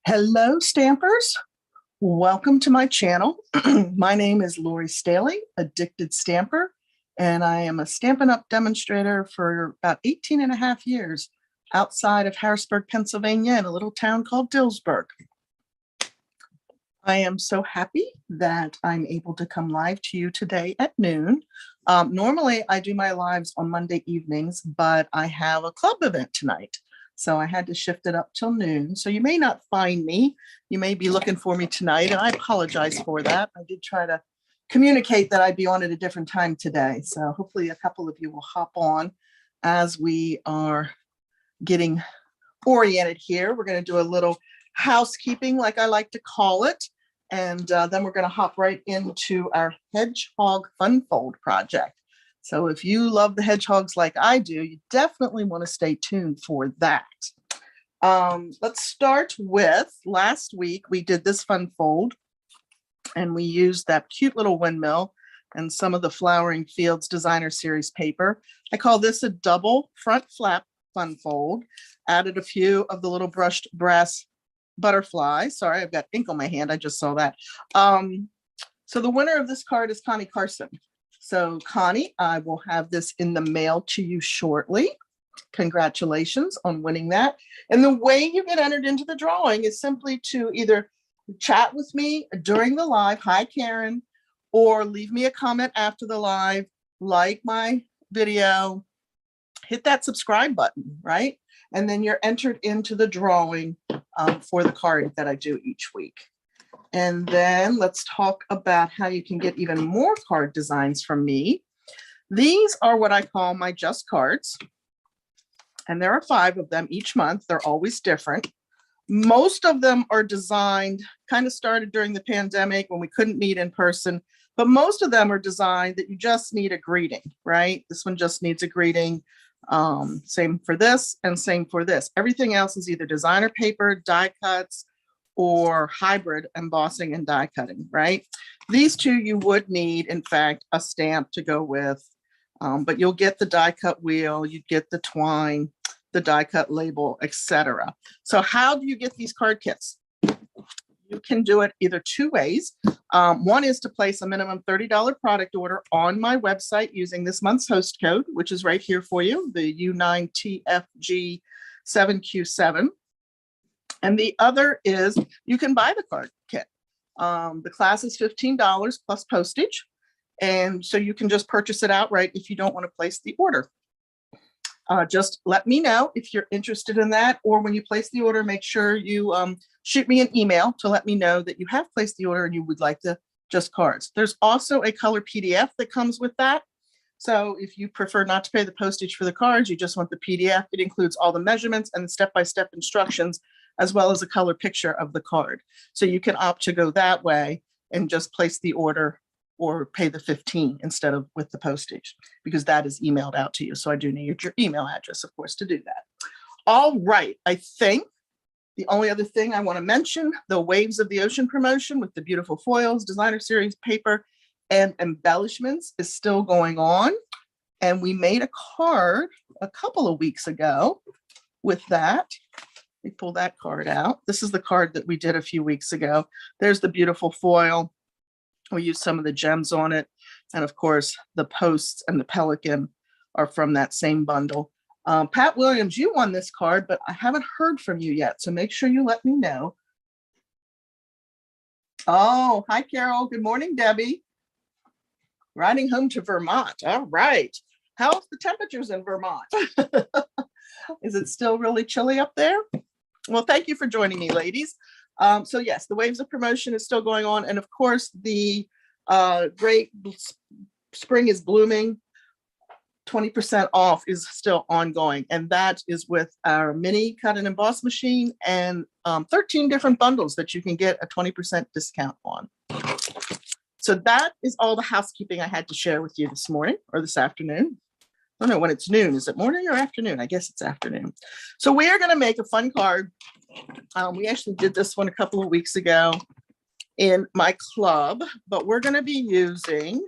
Hello, Stampers. Welcome to my channel. My name is Lori Staley, Addicted Stamper, and I am a Stampin' Up demonstrator for about 18 and a half years outside of Harrisburg, Pennsylvania, in a little town called Dillsburg. I am so happy that I'm able to come live to you today at noon. Normally, I do my lives on Monday evenings, but I have a club event tonight. So I had to shift it up till noon. So you may not find me. You may be looking for me tonight, and I apologize for that. I did try to communicate that I'd be on at a different time today. So hopefully a couple of you will hop on as we are getting oriented here. We're going to do a little housekeeping, like I like to call it. And then we're going to hop right into our Hedgehog Fun Fold project. So if you love the hedgehogs like I do, you definitely want to stay tuned for that. Let's start with last week. We did this fun fold and we used that cute little windmill and some of the Flowering Fields Designer Series paper. I call this a double front flap fun fold. Added a few of the little brushed brass butterflies. Sorry, I've got ink on my hand. I just saw that. So the winner of this card is Connie Carson. So Connie, I will have this in the mail to you shortly. Congratulations on winning that. And the way you get entered into the drawing is simply to either chat with me during the live, hi Karen, or leave me a comment after the live, like my video, hit that subscribe button, right? And then you're entered into the drawing for the card that I do each week. And then let's talk about how you can get even more card designs from me. These are what I call my just cards. And there are 5 of them each month. They're always different. Most of them are designed, kind of started during the pandemic when we couldn't meet in person, but most of them are designed that you just need a greeting, right? This one just needs a greeting. Same for this and same for this. Everything else is either designer paper, die cuts, or hybrid embossing and die cutting, right? These two you would need, in fact, a stamp to go with, but you'll get the die cut wheel, you get the twine, the die cut label, etc. So how do you get these card kits? You can do it either 2 ways. One is to place a minimum $30 product order on my website using this month's host code, which is right here for you, the U9TFG7Q7. And the other is you can buy the card kit. The class is $15 plus postage. And so you can just purchase it outright if you don't want to place the order. Just let me know if you're interested in that, or when you place the order, make sure you shoot me an email to let me know that you have placed the order and you would like the just cards. There's also a color PDF that comes with that. So if you prefer not to pay the postage for the cards, you just want the PDF, it includes all the measurements and the step-by-step instructions, as well as a color picture of the card. So you can opt to go that way and just place the order or pay the $15 instead of with the postage, because that is emailed out to you. So I do need your email address, of course, to do that. All right, I think the only other thing I want to mention, the Waves of the Ocean promotion with the beautiful foils, designer series paper, and embellishments is still going on. And we made a card a couple of weeks ago with that. We pull that card out. This is the card that we did a few weeks ago. There's the beautiful foil. We used some of the gems on it. And of course, the posts and the pelican are from that same bundle. Pat Williams, you won this card, but I haven't heard from you yet. So make sure you let me know. Oh, hi, Carol. Good morning, Debbie. Riding home to Vermont. All right. How's the temperatures in Vermont? Is it still really chilly up there? Well, thank you for joining me, ladies. So yes, the Waves of promotion is still going on. And of course, the Great Spring is Blooming 20% off is still ongoing. And that is with our mini cut and emboss machine and 13 different bundles that you can get a 20% discount on. So that is all the housekeeping I had to share with you this morning or this afternoon. I don't know when it's noon. Is it morning or afternoon? I guess it's afternoon. So we are going to make a fun card. We actually did this one a couple of weeks ago in my club, but we're going to be using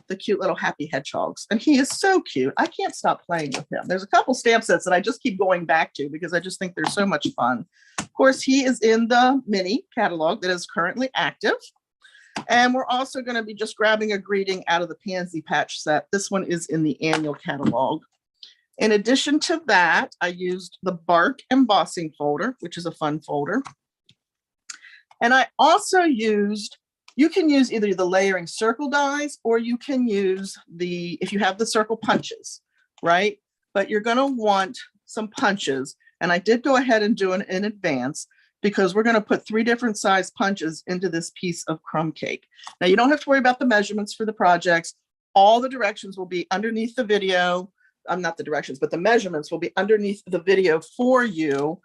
the cute little Happy Hedgehogs. And he is so cute. I can't stop playing with him. There's a couple stamp sets that I just keep going back to because I just think they're so much fun. Of course, he is in the mini catalog that is currently active. And we're also going to be just grabbing a greeting out of the Pansy patch set. This one is in the annual catalog. In addition to that, I used the bark embossing folder, which is a fun folder. And I also used, you can use either the layering circle dies or you can use the, if you have the circle punches, right? But you're going to want some punches. And I did go ahead and do it in advance because we're going to put 3 different size punches into this piece of crumb cake. Now you don't have to worry about the measurements for the projects. All the directions will be underneath the video. Not the directions, but the measurements will be underneath the video for you.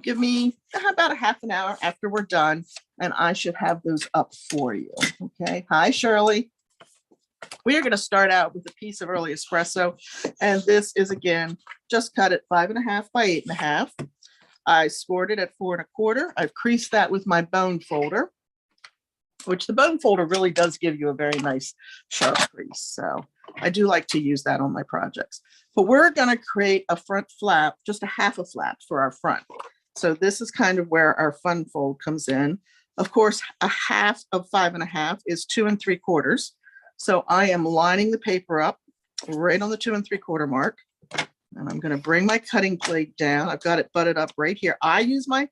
Give me about a half an hour after we're done, and I should have those up for you. Okay. Hi, Shirley. We are going to start out with a piece of early espresso, and this is again just cut at 5.5 by 8.5. I scored it at 4 1/4. I've creased that with my bone folder, which the bone folder really does give you a very nice sharp crease. So I do like to use that on my projects. But we're going to create a front flap, just a half a flap for our front. So this is kind of where our fun fold comes in. Of course, a half of 5.5 is 2 3/4. So I am lining the paper up right on the 2 3/4 mark. And I'm going to bring my cutting plate down. I've got it butted up right here. I use my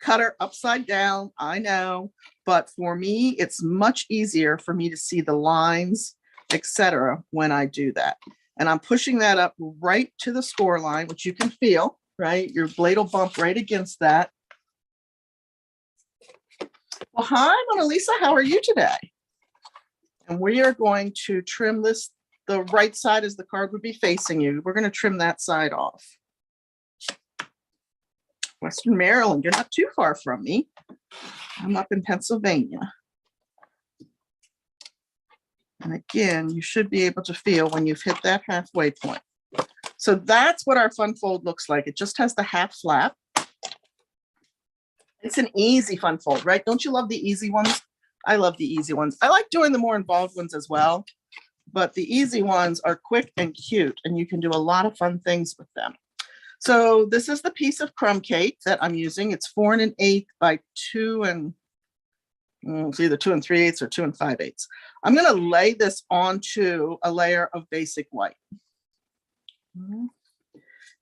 cutter upside down, I know, but for me, it's much easier for me to see the lines, etc. when I do that. And I'm pushing that up right to the score line, which you can feel, right? Your blade will bump right against that. Well, hi, Mona Lisa, how are you today? And we are going to trim this, the right side as the card would be facing you. We're going to trim that side off. Western Maryland, you're not too far from me. I'm up in Pennsylvania. And again, you should be able to feel when you've hit that halfway point. So that's what our fun fold looks like. It just has the half flap. It's an easy fun fold, right? Don't you love the easy ones? I love the easy ones. I like doing the more involved ones as well, but the easy ones are quick and cute, and you can do a lot of fun things with them. So this is the piece of crumb cake that I'm using. It's 4 1/8 by 2 it's either 2 3/8 or 2 5/8. I'm going to lay this onto a layer of basic white.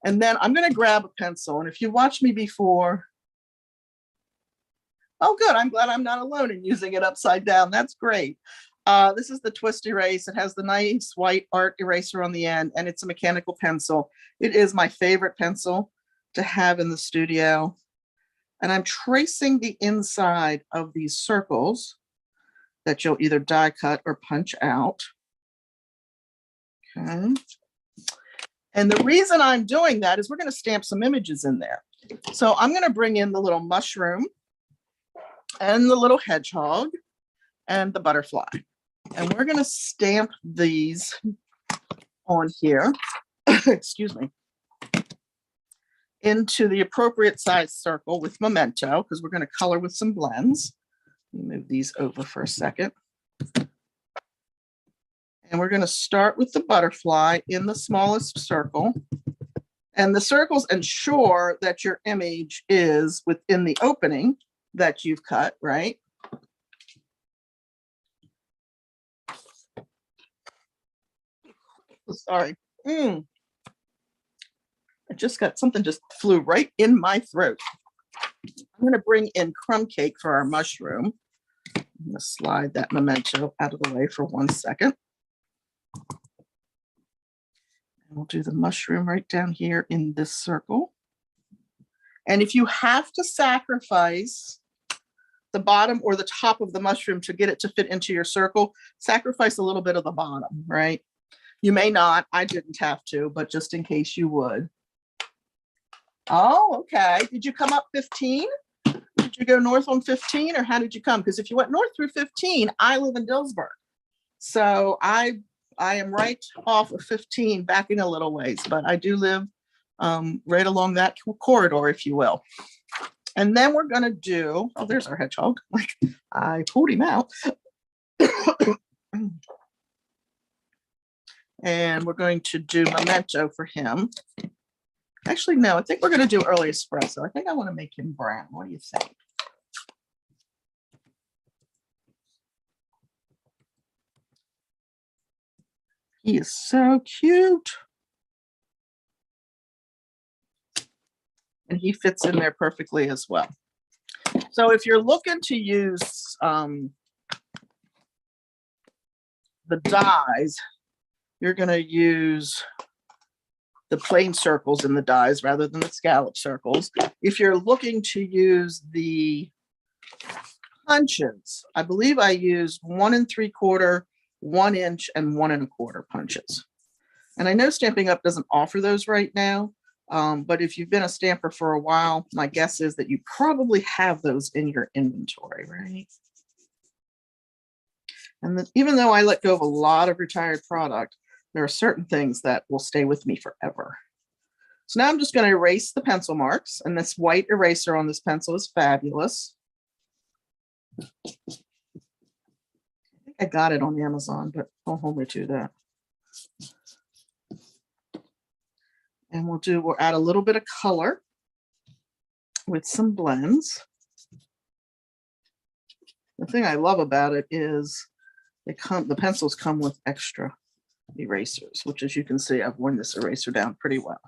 And then I'm going to grab a pencil. And if you watched me before, oh, good. I'm glad I'm not alone in using it upside down. That's great. This is the twist erase. It has the nice white art eraser on the end, and it's a mechanical pencil. It is my favorite pencil to have in the studio. And I'm tracing the inside of these circles that you'll either die cut or punch out. Okay. And the reason I'm doing that is we're going to stamp some images in there. So I'm going to bring in the little mushroom and the little hedgehog and the butterfly. And we're going to stamp these on here, excuse me, into the appropriate size circle with memento, because we're going to color with some blends. Let me move these over for a second. And we're going to start with the butterfly in the smallest circle. And the circles ensure that your image is within the opening that you've cut, right? Sorry. I just got something just flew right in my throat. I'm going to bring in crumb cake for our mushroom. I'm going to slide that memento out of the way for 1 second. And we'll do the mushroom right down here in this circle. And if you have to sacrifice the bottom or the top of the mushroom to get it to fit into your circle, sacrifice a little bit of the bottom, right? You may not, I didn't have to, but just in case you would. Oh, okay. Did you come up 15? Did you go north on 15, or how did you come? Because if you went north through 15, I live in Dillsburg. So I am right off of 15, backing a little ways, but I do live right along that corridor, if you will. And then we're going to do, oh, there's our hedgehog. Like I pulled him out. And we're going to do Memento for him. Actually, no, I think we're going to do early espresso. I think I want to make him brown. What do you think? He is so cute. And he fits in there perfectly as well. So if you're looking to use the dies, you're going to use the plain circles in the dies rather than the scallop circles. If you're looking to use the punches, I believe I used 1 3/4, 1 inch, and 1 1/4 punches. And I know Stampin' Up doesn't offer those right now, but if you've been a stamper for a while, my guess is that you probably have those in your inventory, right? And then, even though I let go of a lot of retired product, there are certain things that will stay with me forever. So now I'm just going to erase the pencil marks, and this white eraser on this pencil is fabulous. I think I got it on Amazon, but don't hold me to that. And we'll add a little bit of color with some blends. The thing I love about it is the pencils come with extra erasers, which, as you can see, I've worn this eraser down pretty well.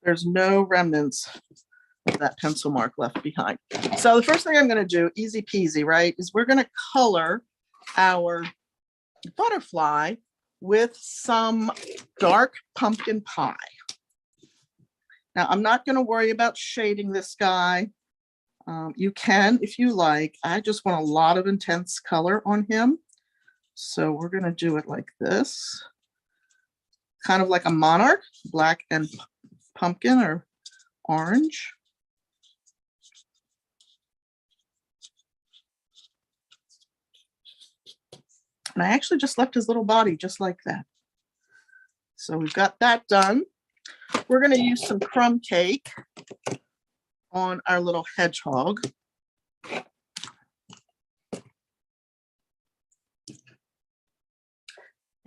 There's no remnants of that pencil mark left behind. So the first thing I'm going to do, easy peasy, right, is we're going to color our butterfly with some dark pumpkin pie. Now, I'm not going to worry about shading this guy. You can if you like. I just want a lot of intense color on him. So we're going to do it like this. Kind of like a monarch, black and pumpkin or orange. And I actually just left his little body just like that. So we've got that done. We're going to use some crumb cake on our little hedgehog.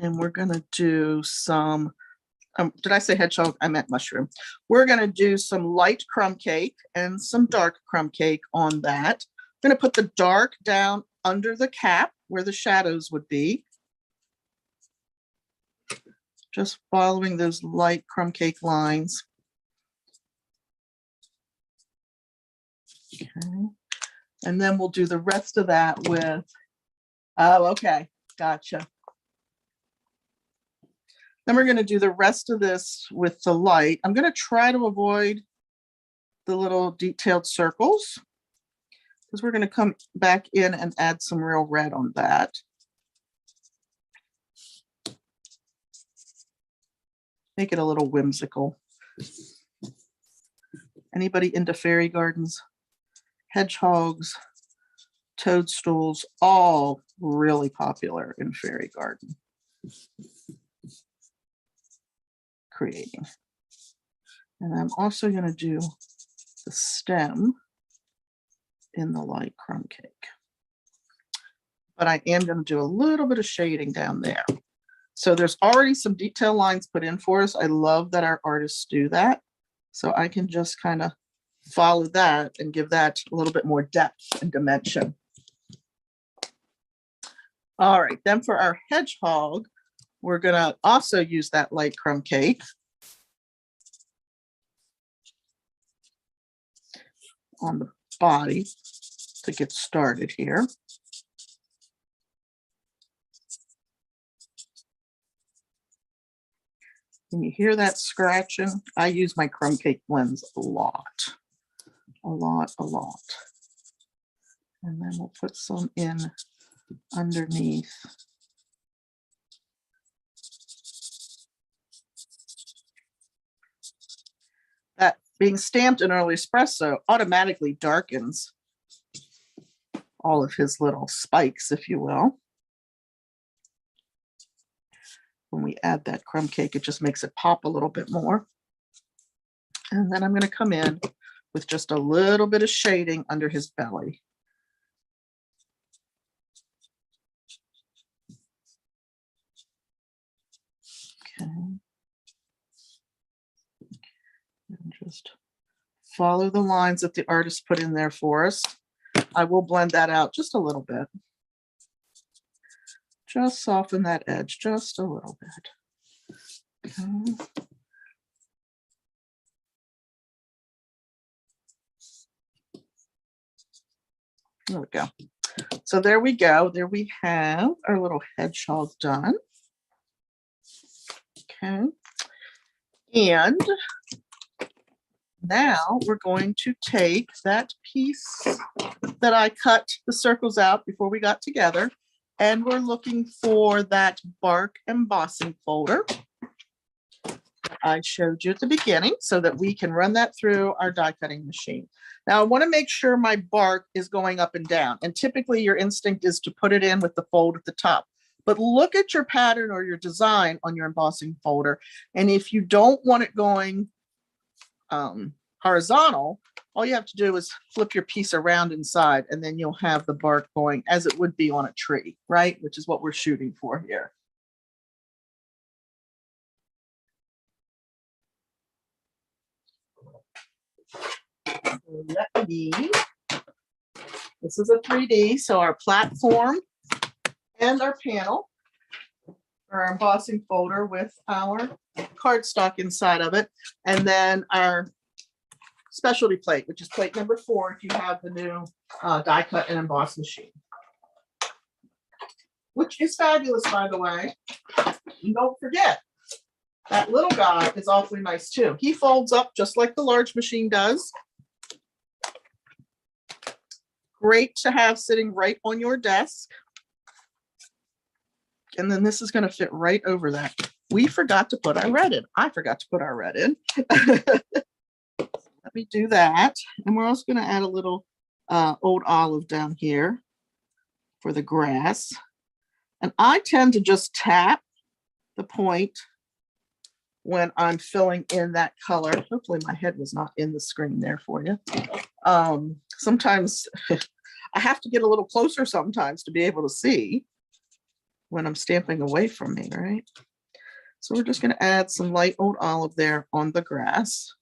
And we're going to do some, did I say hedgehog? I meant mushroom. We're going to do some light crumb cake and some dark crumb cake on that. I'm going to put the dark down under the cap where the shadows would be. Just following those light crumb cake lines. Okay. And then we'll do the rest of that with, oh, okay, gotcha. Then we're going to do the rest of this with the light. I'm going to try to avoid the little detailed circles because we're going to come back in and add some real red on that. Make it a little whimsical. Anybody into fairy gardens? Hedgehogs, toadstools, all really popular in fairy garden creating. And I'm also going to do the stem in the light crumb cake. But I am going to do a little bit of shading down there. So there's already some detail lines put in for us. I love that our artists do that. So I can just kind of follow that and give that a little bit more depth and dimension. All right, then for our hedgehog, we're going to also use that light crumb cake on the body to get started here. Can you hear that scratching? I use my crumb cake blends a lot. And then we'll put some in underneath. That being stamped in early espresso automatically darkens all of his little spikes, if you will. When we add that crumb cake, it just makes it pop a little bit more. And then I'm going to come in with just a little bit of shading under his belly. follow the lines that the artist put in there for us. I will blend that out just a little bit. Just soften that edge just a little bit. Okay. There we go. So there we go. There we have our little hedgehog done. Okay. And now we're going to take that piece that I cut the circles out before we got together, and we're looking for that bark embossing folder I showed you at the beginning so that we can run that through our die cutting machine. Now I want to make sure my bark is going up and down, and typically your instinct is to put it in with the fold at the top. But look at your pattern or your design on your embossing folder, and if you don't want it going horizontal, all you have to do is flip your piece around inside, and then you'll have the bark going as it would be on a tree, right? Which is what we're shooting for here. This is a 3D, so our platform and our panel, or our embossing folder with our cardstock inside of it, and then our specialty plate, which is plate number 4 if you have the new die cut and emboss machine, which is fabulous, by the way. And don't forget, that little guy is awfully nice too. He folds up just like the large machine does. Great to have sitting right on your desk. And then this is going to fit right over that. We forgot to put our red in. I forgot to put our red in. Let me do that. And we're also going to add a little old olive down here for the grass. And I tend to just tap the point when I'm filling in that color. Hopefully my head was not in the screen there for you. Sometimes I have to get a little closer sometimes to be able to see when I'm stamping away from me, right? So we're just going to add some light old olive there on the grass.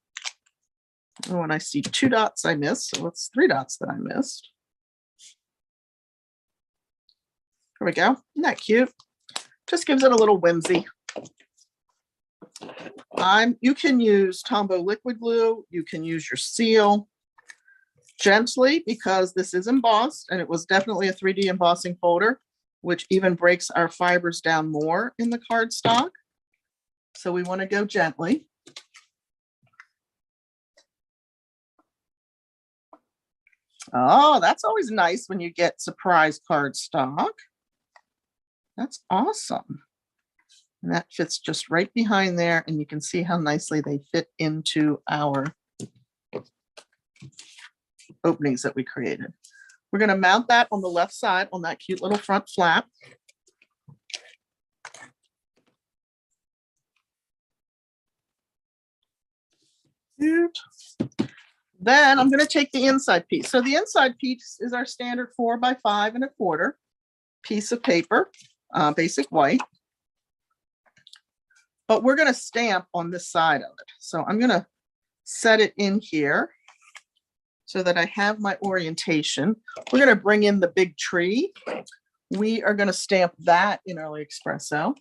Oh, and I see 2 dots I missed, so it's 3 dots that I missed. There we go. Isn't that cute? Just gives it a little whimsy. You can use Tombow liquid glue. You can use your seal gently, because this is embossed, and it was definitely a 3D embossing folder, which even breaks our fibers down more in the cardstock. So we want to go gently. Oh, that's always nice when you get surprise cardstock. That's awesome. And that fits just right behind there, and you can see how nicely they fit into our openings that we created. We're going to mount that on the left side on that cute little front flap. Cute. Then I'm going to take the inside piece. So the inside piece is our standard 4 by 5 1/4 piece of paper, basic white. But we're going to stamp on this side of it. So I'm going to set it in here so that I have my orientation. We're going to bring in the big tree. We are going to stamp that in early espresso.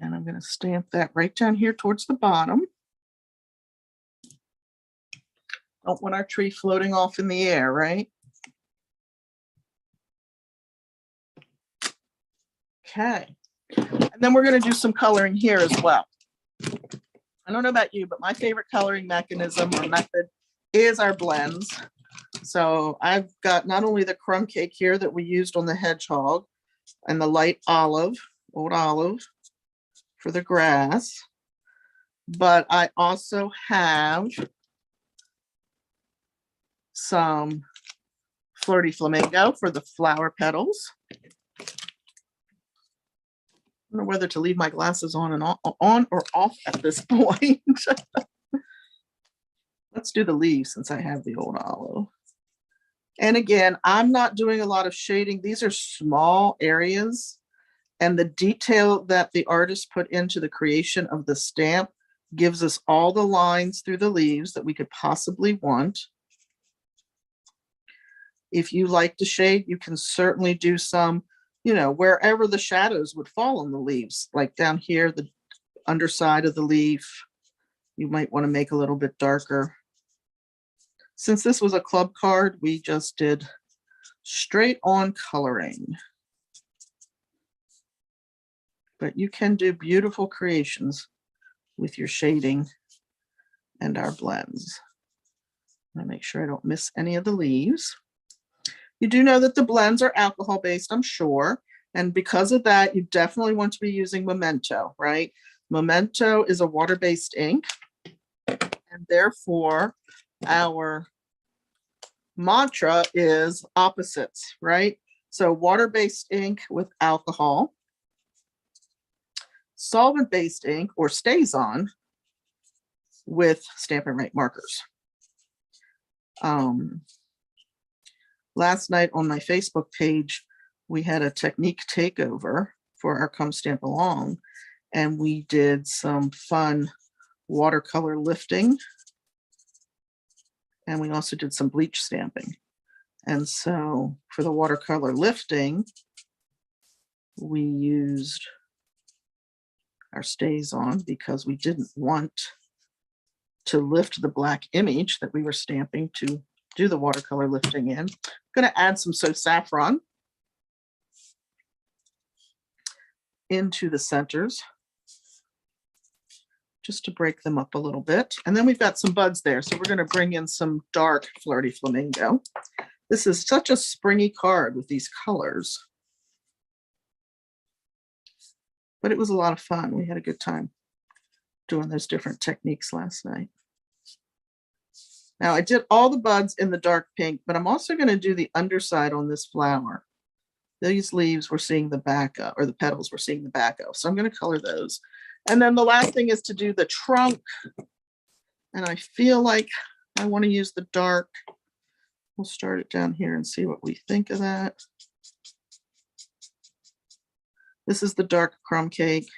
And I'm going to stamp that right down here towards the bottom. Don't want our tree floating off in the air, right? Okay. And then we're going to do some coloring here as well. I don't know about you, but my favorite coloring mechanism or method is our blends. So I've got not only the crumb cake here that we used on the hedgehog and the light olive, old olive for the grass, but I also have some Flirty Flamingo for the flower petals. I don't know whether to leave my glasses on or off at this point. Let's do the leaves since I have the old olive. And again, I'm not doing a lot of shading. These are small areas, and the detail that the artist put into the creation of the stamp gives us all the lines through the leaves that we could possibly want. If you like to shade, you can certainly do some, wherever the shadows would fall on the leaves, like down here, the underside of the leaf, you might want to make a little bit darker. Since this was a club card, we just did straight on coloring. But you can do beautiful creations with your shading and our blends. I'm gonna make sure I don't miss any of the leaves. You do know that the blends are alcohol based, I'm sure. And because of that, you definitely want to be using Memento, right? Memento is a water-based ink, and therefore our mantra is opposites, right? So water-based ink with alcohol, solvent-based ink or StazOn with Stampin' Up markers. Last night on my Facebook page, we had a technique takeover for our Come Stamp Along, and we did some fun watercolor lifting, and we also did some bleach stamping. And so for the watercolor lifting, we used our StazOn because we didn't want to lift the black image that we were stamping to do the watercolor lifting in. I'm going to add some Saffron into the centers just to break them up a little bit. And then we've got some buds there. So we're going to bring in some dark Flirty Flamingo. This is such a springy card with these colors. But it was a lot of fun. We had a good time doing those different techniques last night. Now I did all the buds in the dark pink, but I'm also going to do the underside on this flower. These leaves we're seeing the back of, or the petals we're seeing the back of. So I'm going to color those. And then the last thing is to do the trunk. And I feel like I want to use the dark. We'll start it down here and see what we think of that. This is the dark Crumb Cake,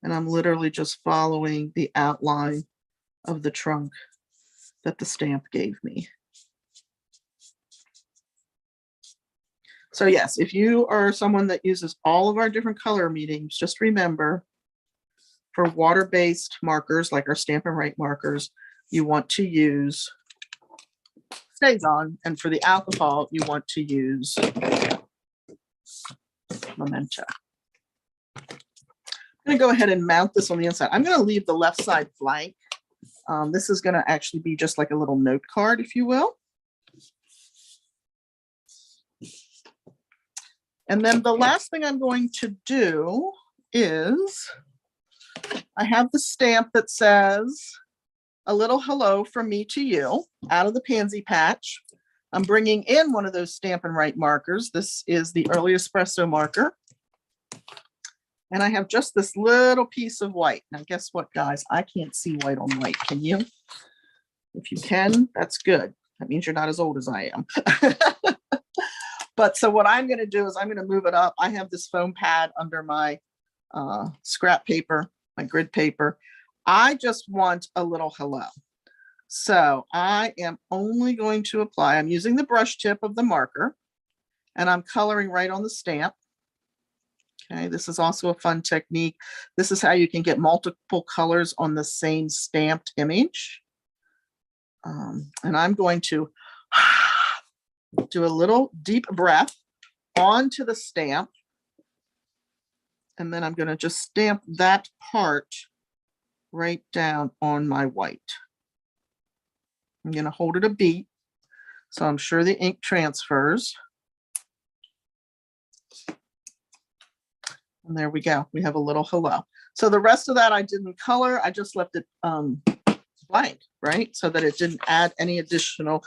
and I'm literally just following the outline of the trunk that the stamp gave me. So yes, if you are someone that uses all of our different color mediums, just remember for water-based markers like our Stampin' Up markers, you want to use StazOn, and for the alcohol, you want to use Memento. I'm going to go ahead and mount this on the inside. I'm going to leave the left side blank. This is going to actually be just like a little note card, if you will. And then the last thing I'm going to do is I have the stamp that says a little hello from me to you out of the Pansy patch. I'm bringing in one of those Stampin' Up markers. This is the Early Espresso marker. And I have just this little piece of white. Now, guess what, guys? I can't see white on white. Can you? If you can, that's good. That means you're not as old as I am. But so what I'm going to do is I'm going to move it up. I have this foam pad under my scrap paper, my grid paper. I just want a little hello. So I am only going to apply. I'm using the brush tip of the marker, and I'm coloring right on the stamp. Okay, this is also a fun technique. This is how you can get multiple colors on the same stamped image. And I'm going to do a little deep breath onto the stamp. And then I'm going to just stamp that part right down on my white. I'm going to hold it a beat, so I'm sure the ink transfers. And there we go. We have a little hello. So the rest of that I didn't color. I just left it blank, right? So that it didn't add any additional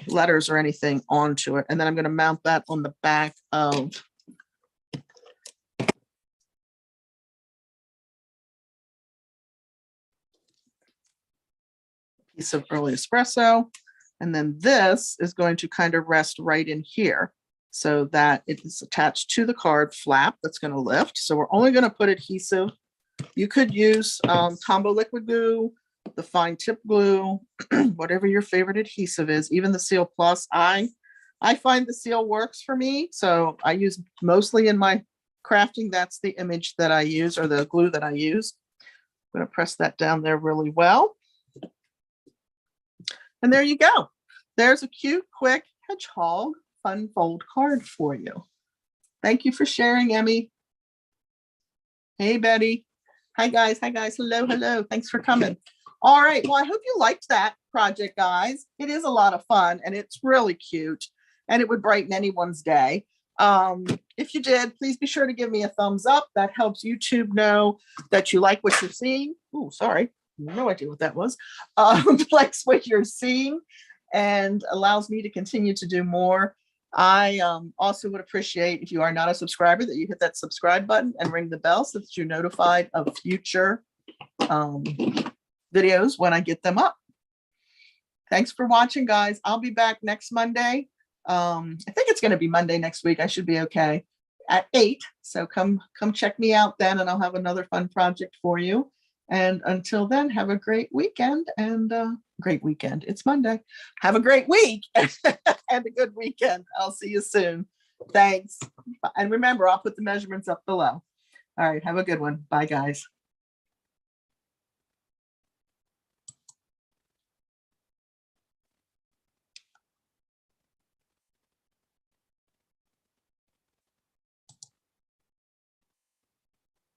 letters or anything onto it. And then I'm going to mount that on the back of a piece of Early Espresso. And then this is going to kind of rest right in here so that it is attached to the card flap that's going to lift. So we're only going to put adhesive. You could use combo liquid glue, the fine tip glue, whatever your favorite adhesive is, even the Seal Plus. I find the Seal works for me. So I use mostly in my crafting. That's the image that I use, or the glue that I use. I'm going to press that down there really well. And there you go. There's a cute, quick hedgehog fun fold card for you. Thank you for sharing, Emmy. Hey, Betty. Hi, guys. Hi, guys. Hello, hello. Thanks for coming. All right. Well, I hope you liked that project, guys. It is a lot of fun, and it's really cute, and it would brighten anyone's day. If you did, please be sure to give me a thumbs up. That helps YouTube know that you like what you're seeing. Oh, sorry. No idea what that was. Likes what you're seeing and allows me to continue to do more. I also would appreciate, if you are not a subscriber, that you hit that subscribe button and ring the bell so that you're notified of future videos when I get them up. Thanks for watching, guys. I'll be back next Monday. I think it's going to be Monday next week. I should be okay at 8. So come check me out then, and I'll have another fun project for you. And until then, have a great weekend and great weekend. It's Monday. Have a great week and a good weekend. I'll see you soon. Thanks. And remember, I'll put the measurements up below. All right. Have a good one. Bye, guys.